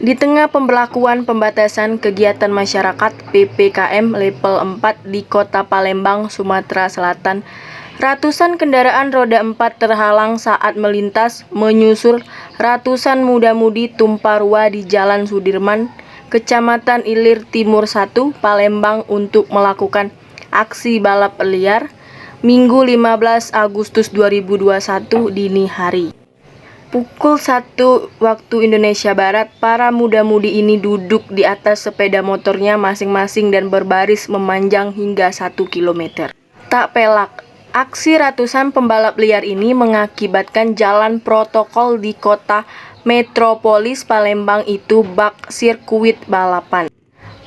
Di tengah pemberlakuan pembatasan kegiatan masyarakat (PPKM) level 4 di Kota Palembang, Sumatera Selatan, ratusan kendaraan roda 4 terhalang saat melintas menyusul ratusan muda-mudi tumpah ruah di Jalan Sudirman, Kecamatan Ilir Timur 1, Palembang untuk melakukan aksi balap liar Minggu 15 Agustus 2021 dini hari. Pukul 1 waktu Indonesia Barat, para muda-mudi ini duduk di atas sepeda motornya masing-masing dan berbaris memanjang hingga 1 km. Tak pelak, aksi ratusan pembalap liar ini mengakibatkan jalan protokol di kota metropolis Palembang itu bak sirkuit balapan.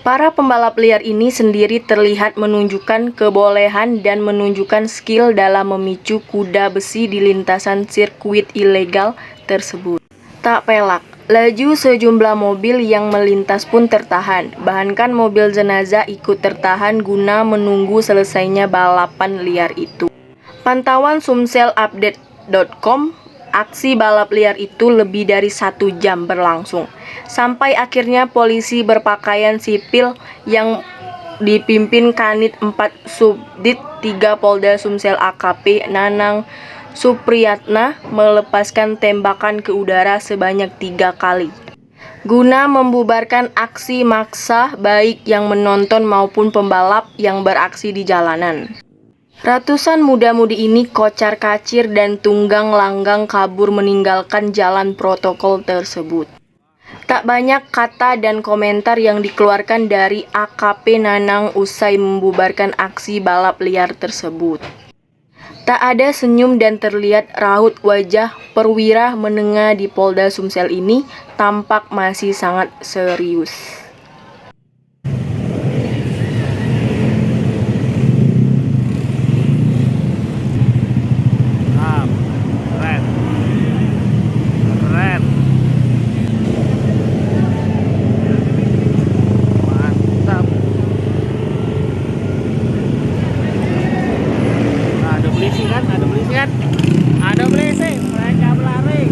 Para pembalap liar ini sendiri terlihat menunjukkan kebolehan dan menunjukkan skill dalam memicu kuda besi di lintasan sirkuit ilegal tersebut. Tak pelak, laju sejumlah mobil yang melintas pun tertahan, bahkan mobil jenazah ikut tertahan guna menunggu selesainya balapan liar itu. Pantauan sumselupdate.com, aksi balap liar itu lebih dari 1 jam berlangsung, sampai akhirnya polisi berpakaian sipil yang dipimpin Kanit 4 Subdit 3 Polda Sumsel AKP Nanang Supriyatna melepaskan tembakan ke udara sebanyak 3 kali guna membubarkan aksi maksa baik yang menonton maupun pembalap yang beraksi di jalanan. Ratusan muda-mudi ini kocar-kacir dan tunggang langgang kabur meninggalkan jalan protokol tersebut. Tak banyak kata dan komentar yang dikeluarkan dari AKP Nanang usai membubarkan aksi balap liar tersebut. Tak ada senyum dan terlihat raut wajah perwira menengah di Polda Sumsel ini tampak masih sangat serius. Ada polisi, mereka berlari.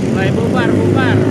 Mulai bubar.